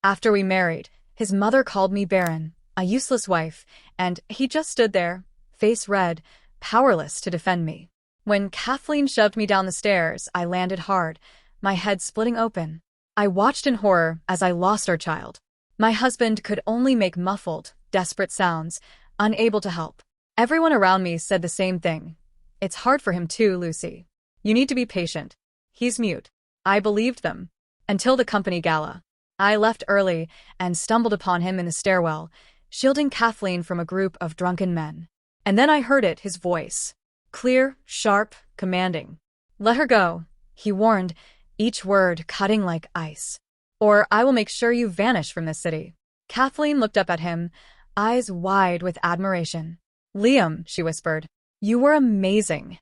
After we married, his mother called me barren, a useless wife, and he just stood there, face red, powerless to defend me. When Kathleen shoved me down the stairs, I landed hard, my head splitting open. I watched in horror as I lost our child. My husband could only make muffled, desperate sounds, unable to help. Everyone around me said the same thing. It's hard for him too, Lucy. You need to be patient. He's mute. I believed them. Until the company gala. I left early and stumbled upon him in the stairwell, shielding Kathleen from a group of drunken men. And then I heard it, his voice. Clear, sharp, commanding. Let her go, he warned, each word cutting like ice. Or I will make sure you vanish from this city. Kathleen looked up at him, eyes wide with admiration. Liam, she whispered, you were amazing.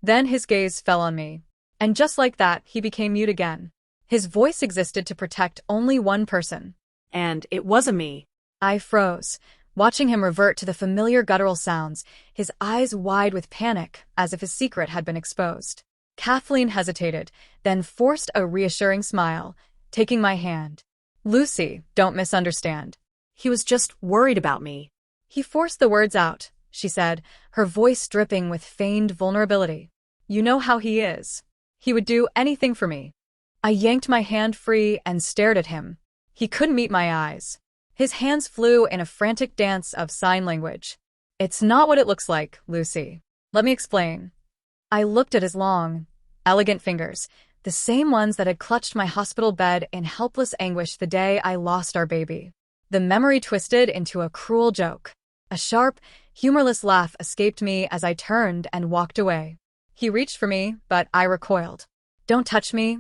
Then his gaze fell on me. And just like that, he became mute again. His voice existed to protect only one person. And it wasn't me. I froze, watching him revert to the familiar guttural sounds, his eyes wide with panic, as if his secret had been exposed. Kathleen hesitated, then forced a reassuring smile, taking my hand. Lucy, don't misunderstand. He was just worried about me. He forced the words out, she said, her voice dripping with feigned vulnerability. You know how he is. He would do anything for me. I yanked my hand free and stared at him. He couldn't meet my eyes. His hands flew in a frantic dance of sign language. It's not what it looks like, Lucy. Let me explain. I looked at his long, elegant fingers, the same ones that had clutched my hospital bed in helpless anguish the day I lost our baby. The memory twisted into a cruel joke. A sharp, humorless laugh escaped me as I turned and walked away. He reached for me, but I recoiled. Don't touch me,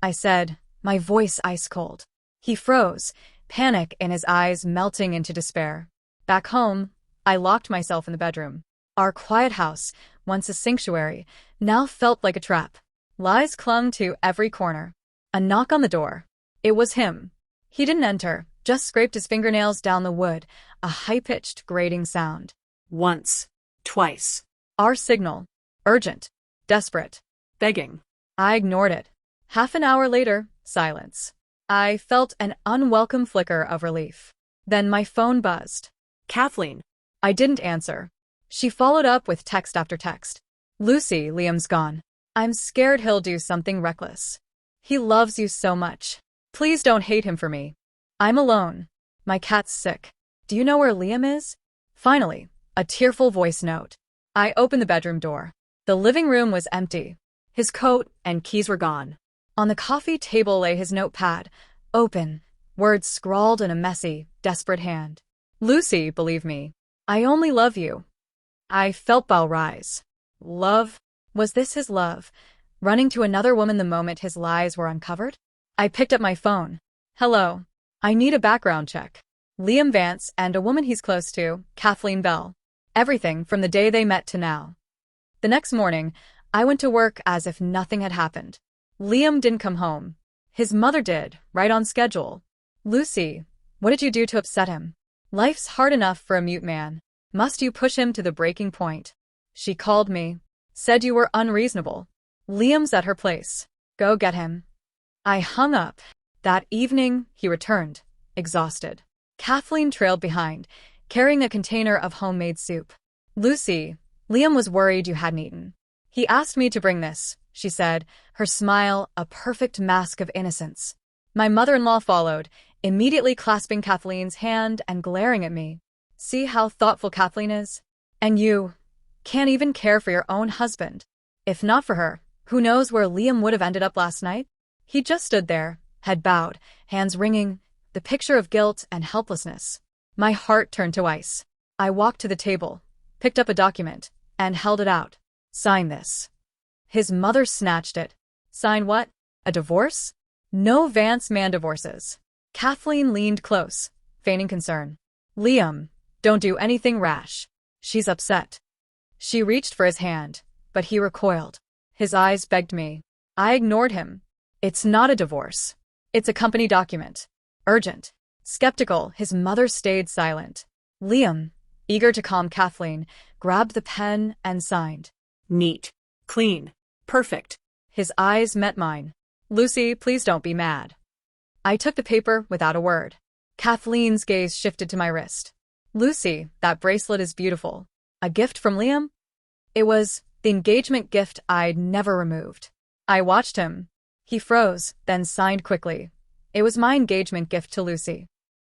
I said, my voice ice cold. He froze, panic in his eyes melting into despair. Back home, I locked myself in the bedroom. Our quiet house, once a sanctuary, now felt like a trap. Lies clung to every corner. A knock on the door. It was him. He didn't enter, just scraped his fingernails down the wood, a high-pitched, grating sound. Once. Twice. Our signal. Urgent. Desperate. Begging. I ignored it. Half an hour later, silence. I felt an unwelcome flicker of relief. Then my phone buzzed. Kathleen. I didn't answer. She followed up with text after text. Lucy, Liam's gone. I'm scared he'll do something reckless. He loves you so much. Please don't hate him for me. I'm alone. My cat's sick. Do you know where Liam is? Finally, a tearful voice note. I opened the bedroom door. The living room was empty. His coat and keys were gone. On the coffee table lay his notepad, open, words scrawled in a messy, desperate hand. Lucy, believe me. I only love you. I felt bile rise. Love? Was this his love? Running to another woman the moment his lies were uncovered? I picked up my phone. Hello. I need a background check. Liam Vance and a woman he's close to, Kathleen Bell. Everything from the day they met to now. The next morning, I went to work as if nothing had happened. Liam didn't come home. His mother did, right on schedule. Lucy, what did you do to upset him? Life's hard enough for a mute man. Must you push him to the breaking point? She called me. Said you were unreasonable. Liam's at her place. Go get him. I hung up. That evening, he returned, exhausted. Kathleen trailed behind, carrying a container of homemade soup. Lucy, Liam was worried you hadn't eaten. He asked me to bring this, she said, her smile a perfect mask of innocence. My mother-in-law followed, immediately clasping Kathleen's hand and glaring at me. See how thoughtful Kathleen is? And you can't even care for your own husband. If not for her, who knows where Liam would have ended up last night? He just stood there, head bowed, hands wringing, the picture of guilt and helplessness. My heart turned to ice. I walked to the table, picked up a document, and held it out. Sign this. His mother snatched it. Sign what? A divorce? No Vance man divorces. Kathleen leaned close, feigning concern. Liam, don't do anything rash. She's upset. She reached for his hand, but he recoiled. His eyes begged me. I ignored him. It's not a divorce. It's a company document. Urgent. Skeptical, his mother stayed silent. Liam, eager to calm Kathleen, grabbed the pen and signed. Neat. Clean. Perfect. His eyes met mine. Lucy, please don't be mad. I took the paper without a word. Kathleen's gaze shifted to my wrist. Lucy, that bracelet is beautiful. A gift from Liam? It was the engagement gift I'd never removed. I watched him. He froze, then signed quickly. It was my engagement gift to Lucy.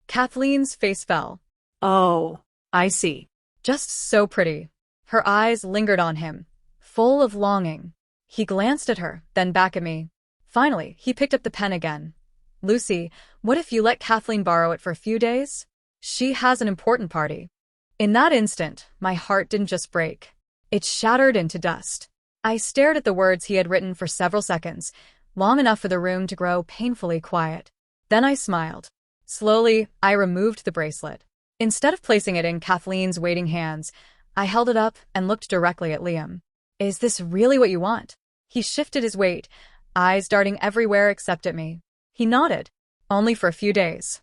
Kathleen's face fell. Oh, I see. Just so pretty. Her eyes lingered on him, full of longing. He glanced at her, then back at me. Finally, he picked up the pen again. Lucy, what if you let Kathleen borrow it for a few days? She has an important party. In that instant, my heart didn't just break. It shattered into dust. I stared at the words he had written for several seconds, long enough for the room to grow painfully quiet. Then I smiled. Slowly, I removed the bracelet. Instead of placing it in Kathleen's waiting hands, I held it up and looked directly at Liam. Is this really what you want? He shifted his weight, eyes darting everywhere except at me. He nodded. Only for a few days.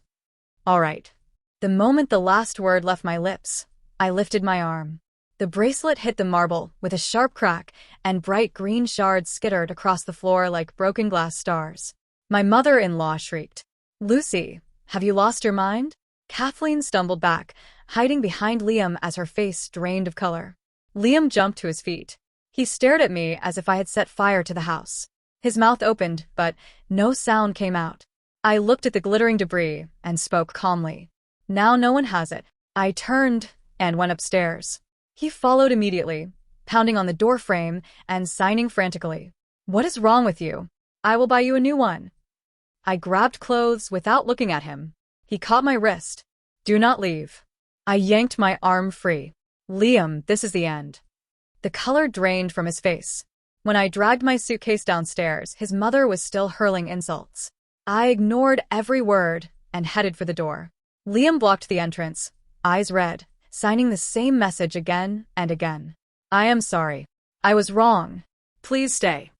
All right. The moment the last word left my lips, I lifted my arm. The bracelet hit the marble with a sharp crack, and bright green shards skittered across the floor like broken glass stars. My mother-in-law shrieked. Lucy, have you lost your mind? Kathleen stumbled back, hiding behind Liam as her face drained of color. Liam jumped to his feet. He stared at me as if I had set fire to the house. His mouth opened, but no sound came out. I looked at the glittering debris and spoke calmly. Now no one has it. I turned and went upstairs. He followed immediately, pounding on the doorframe and signing frantically. What is wrong with you? I will buy you a new one. I grabbed clothes without looking at him. He caught my wrist. Do not leave. I yanked my arm free. Liam, this is the end. The color drained from his face. When I dragged my suitcase downstairs, his mother was still hurling insults. I ignored every word and headed for the door. Liam blocked the entrance, eyes red, signing the same message again and again. I am sorry. I was wrong. Please stay.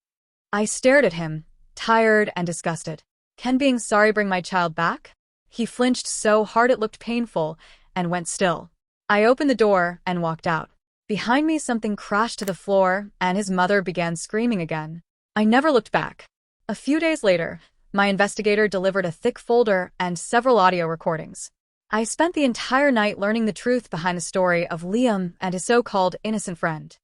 I stared at him, tired and disgusted. Can being sorry bring my child back? He flinched so hard it looked painful and went still. I opened the door and walked out. Behind me something crashed to the floor and his mother began screaming again. I never looked back. A few days later, my investigator delivered a thick folder and several audio recordings. I spent the entire night learning the truth behind the story of Liam and his so-called innocent friend.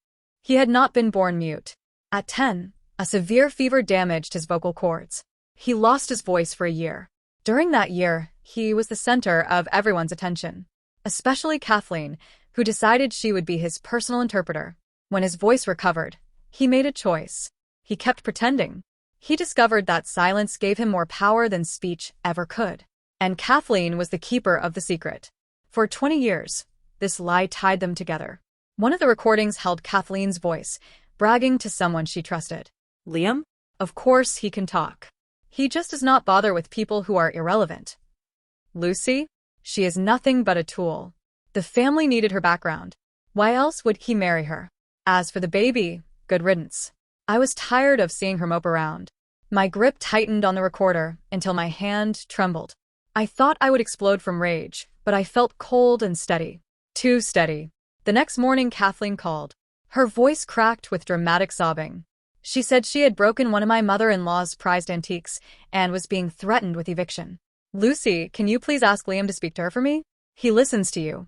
He had not been born mute. At 10, a severe fever damaged his vocal cords. He lost his voice for a year. During that year, he was the center of everyone's attention, especially Kathleen, who decided she would be his personal interpreter. When his voice recovered, he made a choice. He kept pretending. He discovered that silence gave him more power than speech ever could. And Kathleen was the keeper of the secret. For 20 years, this lie tied them together. One of the recordings held Kathleen's voice, bragging to someone she trusted. Liam? Of course he can talk. He just does not bother with people who are irrelevant. Lucy? She is nothing but a tool. The family needed her background. Why else would he marry her? As for the baby, good riddance. I was tired of seeing her mope around. My grip tightened on the recorder until my hand trembled. I thought I would explode from rage, but I felt cold and steady. Too steady. The next morning, Kathleen called. Her voice cracked with dramatic sobbing. She said she had broken one of my mother-in-law's prized antiques and was being threatened with eviction. Lucy, can you please ask Liam to speak to her for me? He listens to you.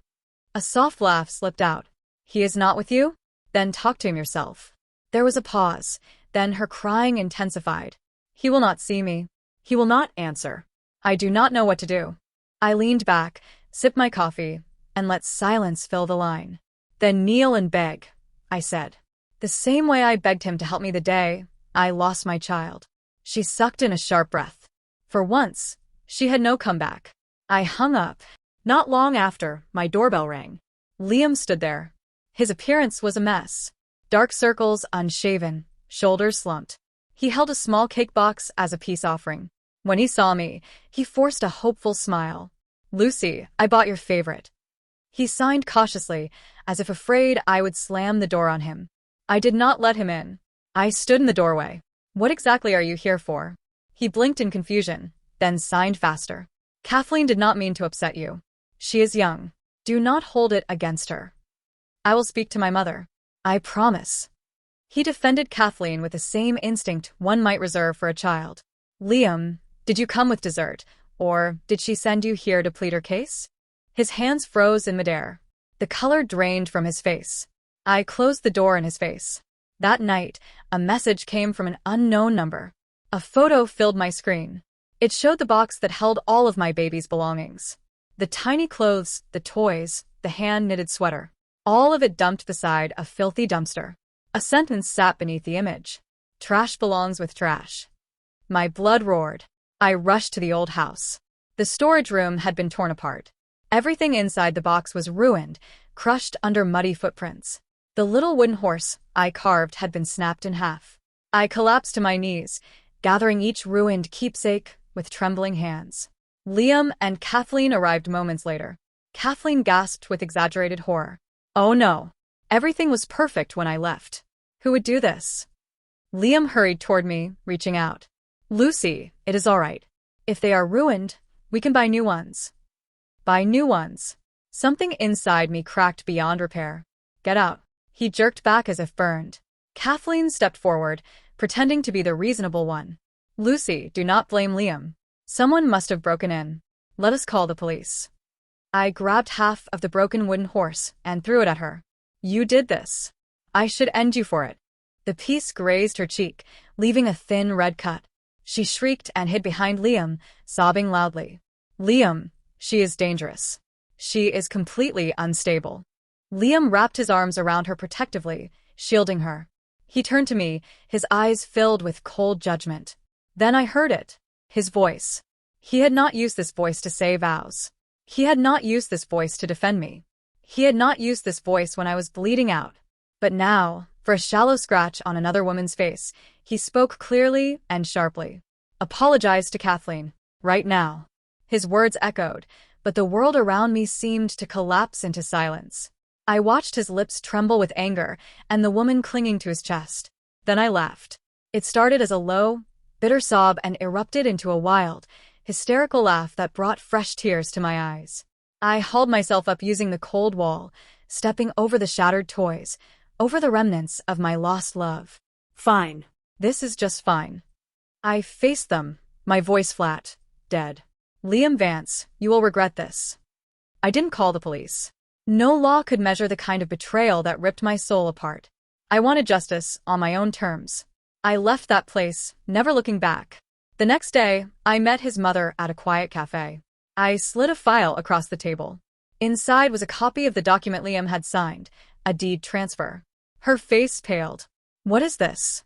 A soft laugh slipped out. He is not with you? Then talk to him yourself. There was a pause. Then her crying intensified. He will not see me. He will not answer. I do not know what to do. I leaned back, sipped my coffee, and let silence fill the line. Then kneel and beg, I said. The same way I begged him to help me the day I lost my child. She sucked in a sharp breath. For once, she had no comeback. I hung up. Not long after, my doorbell rang. Liam stood there. His appearance was a mess. Dark circles, unshaven, shoulders slumped. He held a small cake box as a peace offering. When he saw me, he forced a hopeful smile. Lucy, I bought your favorite. He signed cautiously, as if afraid I would slam the door on him. I did not let him in. I stood in the doorway. What exactly are you here for? He blinked in confusion, then signed faster. Kathleen did not mean to upset you. She is young. Do not hold it against her. I will speak to my mother. I promise. He defended Kathleen with the same instinct one might reserve for a child. Liam, Did you come with dessert, or did she send you here to plead her case? His hands froze in midair. The color drained from his face. I closed the door in his face. That night, a message came from an unknown number. A photo filled my screen. It showed the box that held all of my baby's belongings. The tiny clothes, the toys, the hand-knitted sweater. All of it dumped beside a filthy dumpster. A sentence sat beneath the image. Trash belongs with trash. My blood roared. I rushed to the old house. The storage room had been torn apart. Everything inside the box was ruined, crushed under muddy footprints. The little wooden horse I carved had been snapped in half. I collapsed to my knees, gathering each ruined keepsake with trembling hands. Liam and Kathleen arrived moments later. Kathleen gasped with exaggerated horror. Oh no. Everything was perfect when I left. Who would do this? Liam hurried toward me, reaching out. Lucy, it is all right. If they are ruined, we can buy new ones. Buy new ones. Something inside me cracked beyond repair. Get out. He jerked back as if burned. Kathleen stepped forward, pretending to be the reasonable one. Lucy, do not blame Liam. Someone must have broken in. Let us call the police. I grabbed half of the broken wooden horse and threw it at her. You did this. I should end you for it. The piece grazed her cheek, leaving a thin red cut. She shrieked and hid behind Liam, sobbing loudly. Liam, she is dangerous. She is completely unstable. Liam wrapped his arms around her protectively, shielding her. He turned to me, his eyes filled with cold judgment. Then I heard it. His voice. He had not used this voice to say vows. He had not used this voice to defend me. He had not used this voice when I was bleeding out. But now, for a shallow scratch on another woman's face, he spoke clearly and sharply. Apologize to Kathleen. Right now. His words echoed, but the world around me seemed to collapse into silence. I watched his lips tremble with anger and the woman clinging to his chest. Then I laughed. It started as a low, bitter sob and erupted into a wild, hysterical laugh that brought fresh tears to my eyes. I hauled myself up using the cold wall, stepping over the shattered toys, over the remnants of my lost love. Fine. This is just fine. I faced them, my voice flat, dead. Liam Vance, you will regret this. I didn't call the police. No law could measure the kind of betrayal that ripped my soul apart. I wanted justice on my own terms. I left that place, never looking back. The next day, I met his mother at a quiet cafe. I slid a file across the table. Inside was a copy of the document Liam had signed, a deed transfer. Her face paled. What is this?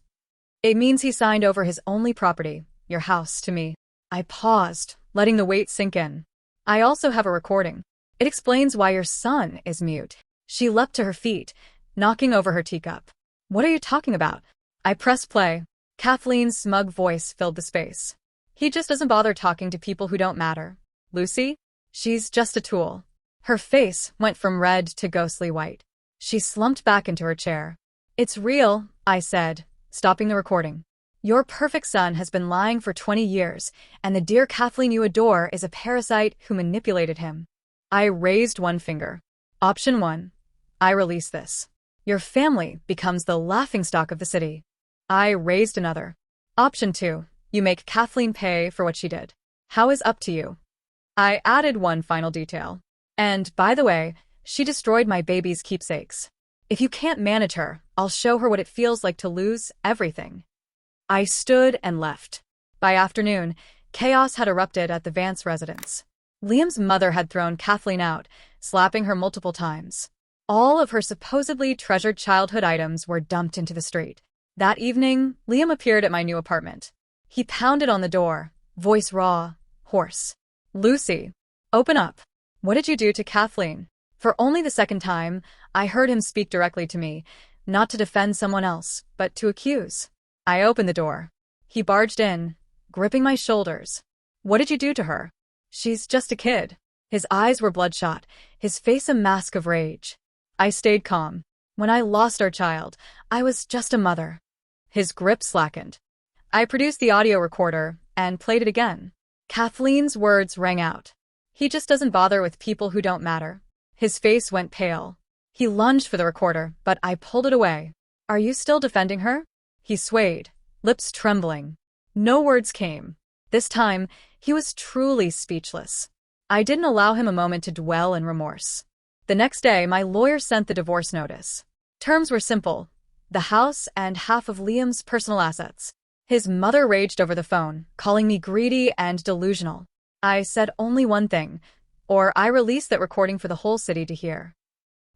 It means he signed over his only property, your house, to me. I paused, letting the weight sink in. I also have a recording. It explains why your son is mute. She leapt to her feet, knocking over her teacup. What are you talking about? I pressed play. Kathleen's smug voice filled the space. He just doesn't bother talking to people who don't matter. Lucy? She's just a tool. Her face went from red to ghostly white. She slumped back into her chair. It's real, I said, stopping the recording. Your perfect son has been lying for 20 years, and the dear Kathleen you adore is a parasite who manipulated him. I raised one finger. Option 1. I release this. Your family becomes the laughingstock of the city. I raised another. Option 2. You make Kathleen pay for what she did. How is up to you? I added one final detail. And, by the way, she destroyed my baby's keepsakes. If you can't manage her, I'll show her what it feels like to lose everything. I stood and left. By afternoon, chaos had erupted at the Vance residence. Liam's mother had thrown Kathleen out, slapping her multiple times. All of her supposedly treasured childhood items were dumped into the street. That evening, Liam appeared at my new apartment. He pounded on the door, voice raw, hoarse. Lucy, open up. What did you do to Kathleen? For only the second time, I heard him speak directly to me, not to defend someone else, but to accuse. I opened the door. He barged in, gripping my shoulders. What did you do to her? She's just a kid. His eyes were bloodshot, his face a mask of rage. I stayed calm. When I lost our child, I was just a mother. His grip slackened. I produced the audio recorder and played it again. Kathleen's words rang out. He just doesn't bother with people who don't matter. His face went pale. He lunged for the recorder, but I pulled it away. Are you still defending her? He swayed, lips trembling. No words came. This time, he was truly speechless. I didn't allow him a moment to dwell in remorse. The next day, my lawyer sent the divorce notice. Terms were simple: the house and half of Liam's personal assets. His mother raged over the phone, calling me greedy and delusional. I said only one thing, or I released that recording for the whole city to hear.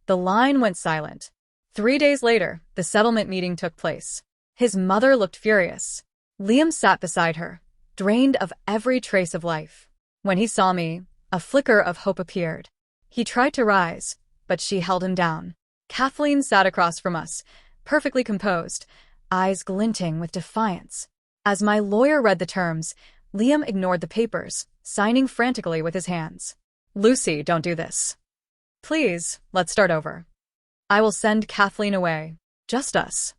The line went silent. 3 days later, the settlement meeting took place. His mother looked furious. Liam sat beside her, drained of every trace of life. When he saw me, a flicker of hope appeared. He tried to rise, but she held him down. Kathleen sat across from us, perfectly composed, eyes glinting with defiance. As my lawyer read the terms, Liam ignored the papers, signing frantically with his hands. "Lucy, don't do this. Please, let's start over. I will send Kathleen away. Just us."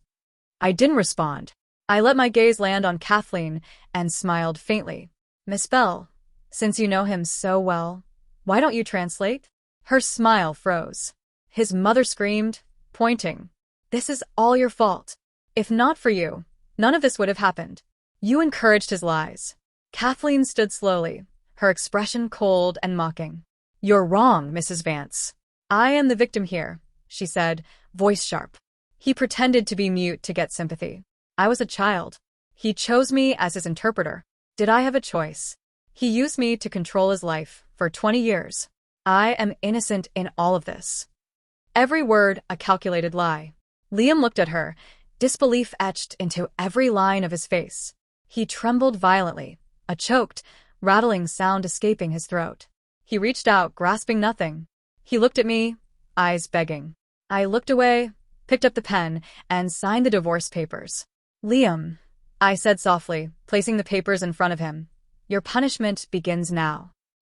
I didn't respond. I let my gaze land on Kathleen and smiled faintly. "Miss Bell, since you know him so well, why don't you translate?" Her smile froze. His mother screamed, pointing. "This is all your fault. If not for you, none of this would have happened. You encouraged his lies." Kathleen stood slowly, her expression cold and mocking. "You're wrong, Mrs. Vance. I am the victim here," she said, voice sharp. He pretended to be mute to get sympathy. I was a child. He chose me as his interpreter. Did I have a choice? He used me to control his life for 20 years. I am innocent in all of this. Every word a calculated lie. Liam looked at her, disbelief etched into every line of his face. He trembled violently, a choked, rattling sound escaping his throat. He reached out, grasping nothing. He looked at me, eyes begging. I looked away, picked up the pen, and signed the divorce papers. "Liam," I said softly, placing the papers in front of him, "your punishment begins now."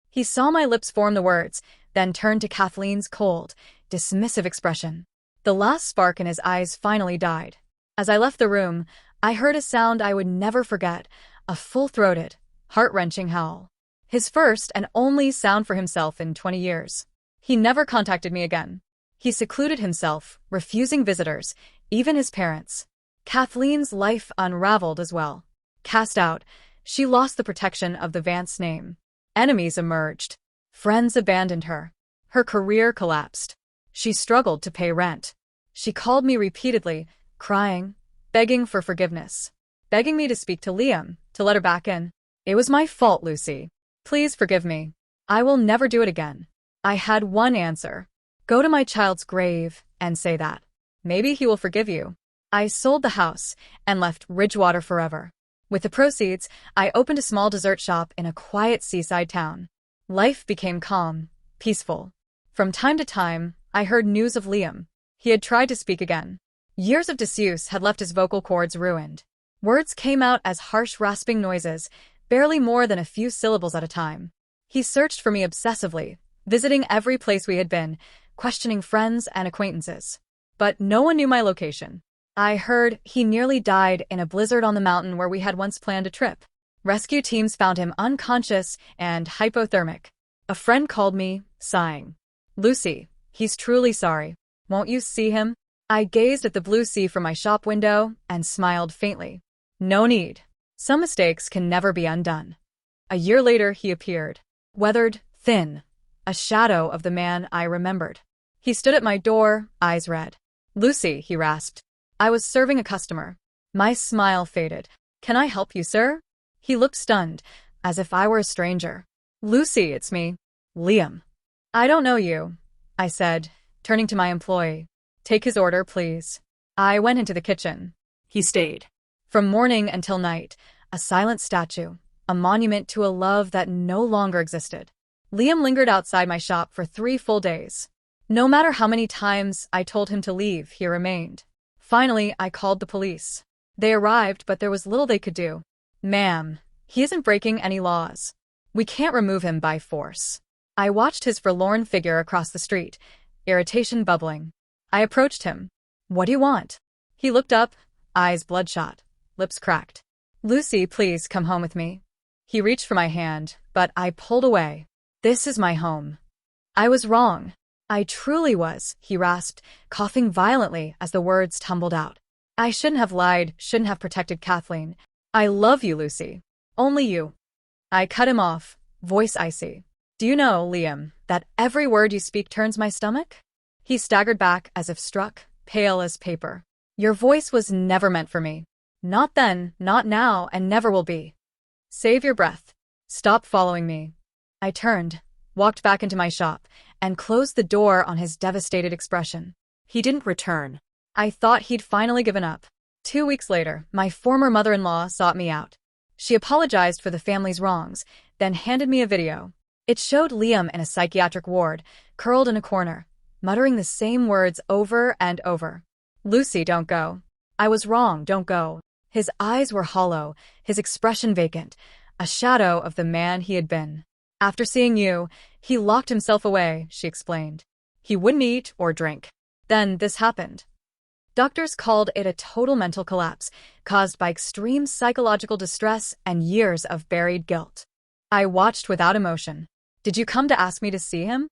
He saw my lips form the words, then turned to Kathleen's cold, dismissive expression. The last spark in his eyes finally died. As I left the room, I heard a sound I would never forget, a full-throated, heart-wrenching howl. His first and only sound for himself in 20 years. He never contacted me again. He secluded himself, refusing visitors, even his parents. Kathleen's life unraveled as well. Cast out, she lost the protection of the Vance name. Enemies emerged. Friends abandoned her. Her career collapsed. She struggled to pay rent. She called me repeatedly, crying, begging for forgiveness, begging me to speak to Liam, to let her back in. "It was my fault, Lucy. Please forgive me. I will never do it again." I had one answer. Go to my child's grave and say that. Maybe he will forgive you. I sold the house and left Ridgewater forever. With the proceeds, I opened a small dessert shop in a quiet seaside town. Life became calm, peaceful. From time to time, I heard news of Liam. He had tried to speak again. Years of disuse had left his vocal cords ruined. Words came out as harsh rasping noises, barely more than a few syllables at a time. He searched for me obsessively, visiting every place we had been, questioning friends and acquaintances. But no one knew my location. I heard he nearly died in a blizzard on the mountain where we had once planned a trip. Rescue teams found him unconscious and hypothermic. A friend called me, sighing. "Lucy, he's truly sorry. Won't you see him?" I gazed at the blue sea from my shop window and smiled faintly. No need. Some mistakes can never be undone. A year later, he appeared. Weathered, thin. A shadow of the man I remembered. He stood at my door, eyes red. "Lucy," he rasped. I was serving a customer. My smile faded. "Can I help you, sir?" He looked stunned, as if I were a stranger. "Lucy, it's me. Liam." "I don't know you," I said, turning to my employee. "Take his order, please." I went into the kitchen. He stayed. From morning until night, a silent statue, a monument to a love that no longer existed. Liam lingered outside my shop for 3 full days. No matter how many times I told him to leave, he remained. Finally, I called the police. They arrived, but there was little they could do. "Ma'am, he isn't breaking any laws. We can't remove him by force." I watched his forlorn figure across the street, irritation bubbling. I approached him. "What do you want?" He looked up, eyes bloodshot, lips cracked. "Lucy, please come home with me." He reached for my hand, but I pulled away. "This is my home." I was wrong. I truly was, he rasped, coughing violently as the words tumbled out. "I shouldn't have lied, shouldn't have protected Kathleen. I love you, Lucy. Only you." I cut him off, voice icy. Do you know, Liam, that every word you speak turns my stomach? He staggered back as if struck, pale as paper. Your voice was never meant for me. Not then, not now, and never will be. Save your breath. Stop following me. I turned, walked back into my shop, and closed the door on his devastated expression. He didn't return. I thought he'd finally given up. 2 weeks later, my former mother-in-law sought me out. She apologized for the family's wrongs, then handed me a video. It showed Liam in a psychiatric ward, curled in a corner, muttering the same words over and over. Lucy, don't go. I was wrong, don't go. His eyes were hollow, his expression vacant, a shadow of the man he had been. After seeing you, he locked himself away, she explained. He wouldn't eat or drink. Then this happened. Doctors called it a total mental collapse, caused by extreme psychological distress and years of buried guilt. I watched without emotion. Did you come to ask me to see him?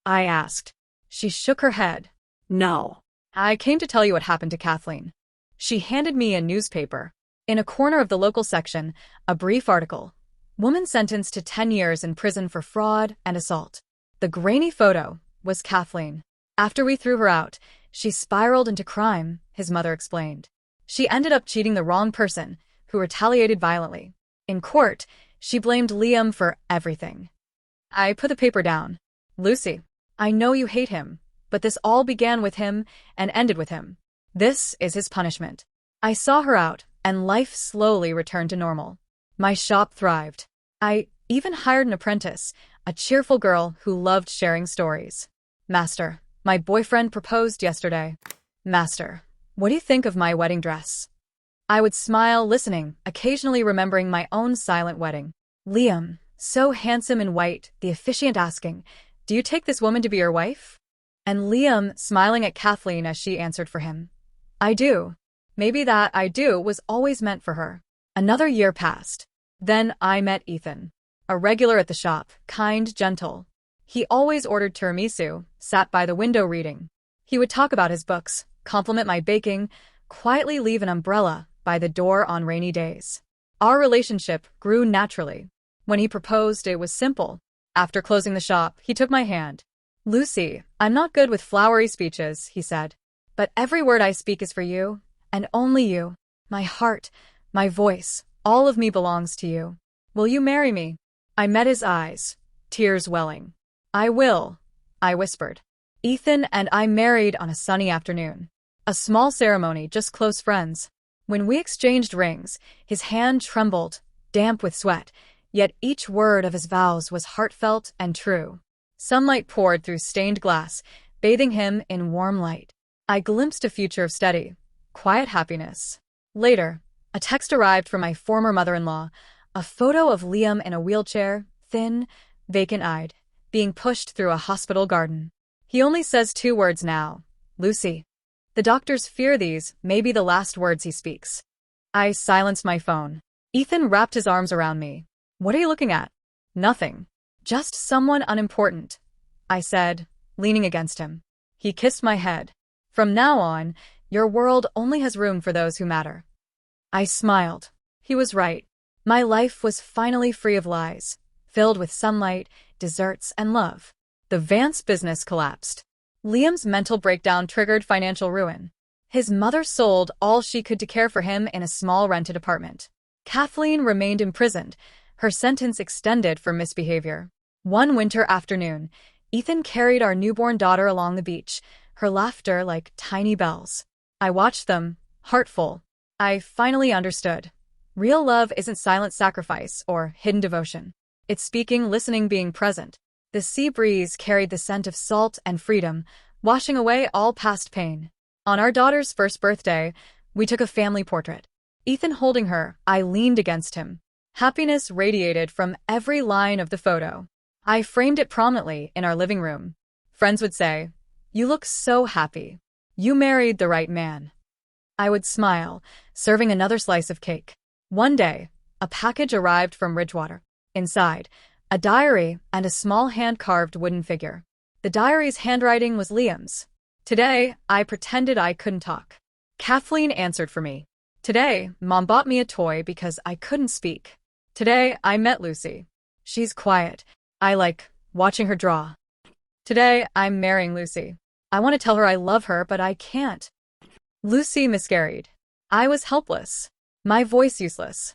I asked. She shook her head. No. I came to tell you what happened to Kathleen. She handed me a newspaper. In a corner of the local section, a brief article. Woman sentenced to 10 years in prison for fraud and assault. The grainy photo was Kathleen. After we threw her out, she spiraled into crime, his mother explained. She ended up cheating the wrong person, who retaliated violently. In court, she blamed Liam for everything. I put the paper down. Lucy, I know you hate him, but this all began with him and ended with him. This is his punishment. I saw her out, and life slowly returned to normal. My shop thrived. I even hired an apprentice, a cheerful girl who loved sharing stories. Master, my boyfriend proposed yesterday. Master, what do you think of my wedding dress? I would smile, listening, occasionally remembering my own silent wedding. Liam, so handsome in white, the officiant asking, do you take this woman to be your wife? And Liam smiling at Kathleen as she answered for him. I do. Maybe that I do was always meant for her. Another year passed. Then I met Ethan. A regular at the shop, kind, gentle. He always ordered tiramisu, sat by the window reading. He would talk about his books, compliment my baking, quietly leave an umbrella by the door on rainy days. Our relationship grew naturally. When he proposed, it was simple. After closing the shop, he took my hand. Lucy, I'm not good with flowery speeches, he said. But every word I speak is for you, and only you. My heart, my voice, all of me belongs to you. Will you marry me? I met his eyes, tears welling. I will, I whispered. Ethan and I married on a sunny afternoon. A small ceremony, just close friends. When we exchanged rings, his hand trembled, damp with sweat, yet each word of his vows was heartfelt and true. Sunlight poured through stained glass, bathing him in warm light. I glimpsed a future of steady, quiet happiness. Later, a text arrived from my former mother-in-law, a photo of Liam in a wheelchair, thin, vacant-eyed, being pushed through a hospital garden. He only says 2 words now, Lucy. The doctors fear these may be the last words he speaks. I silenced my phone. Ethan wrapped his arms around me. What are you looking at? Nothing. Just someone unimportant, I said, leaning against him. He kissed my head. From now on, your world only has room for those who matter. I smiled. He was right. My life was finally free of lies, filled with sunlight, desserts, and love. The Vance business collapsed. Liam's mental breakdown triggered financial ruin. His mother sold all she could to care for him in a small rented apartment. Kathleen remained imprisoned, her sentence extended for misbehavior. One winter afternoon, Ethan carried our newborn daughter along the beach, her laughter like tiny bells. I watched them, heartful. I finally understood. Real love isn't silent sacrifice or hidden devotion. It's speaking, listening, being present. The sea breeze carried the scent of salt and freedom, washing away all past pain. On our daughter's first birthday, we took a family portrait. Ethan holding her, I leaned against him. Happiness radiated from every line of the photo. I framed it prominently in our living room. Friends would say, "You look so happy. You married the right man." I would smile, serving another slice of cake. One day, a package arrived from Ridgewater. Inside, a diary and a small hand-carved wooden figure. The diary's handwriting was Liam's. Today, I pretended I couldn't talk. Kathleen answered for me. Today, Mom bought me a toy because I couldn't speak. Today, I met Lucy. She's quiet. I like watching her draw. Today, I'm marrying Lucy. I want to tell her I love her, but I can't. Lucy miscarried. I was helpless. My voice useless.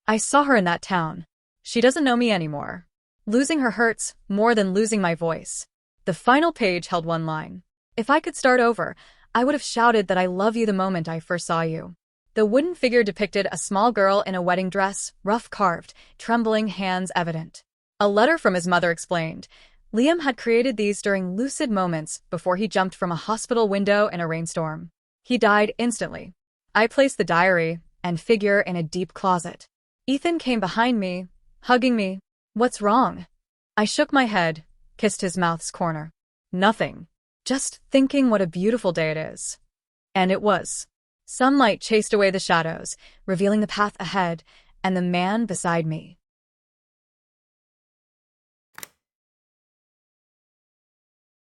I saw her in that town. She doesn't know me anymore. Losing her hurts more than losing my voice. The final page held one line. If I could start over, I would have shouted that I love you the moment I first saw you. The wooden figure depicted a small girl in a wedding dress, rough carved, trembling hands evident. A letter from his mother explained. Liam had created these during lucid moments before he jumped from a hospital window in a rainstorm. He died instantly. I placed the diary and figure in a deep closet. Ethan came behind me, hugging me. What's wrong? I shook my head, kissed his mouth's corner. Nothing. Just thinking what a beautiful day it is. And it was. Sunlight chased away the shadows, revealing the path ahead and the man beside me.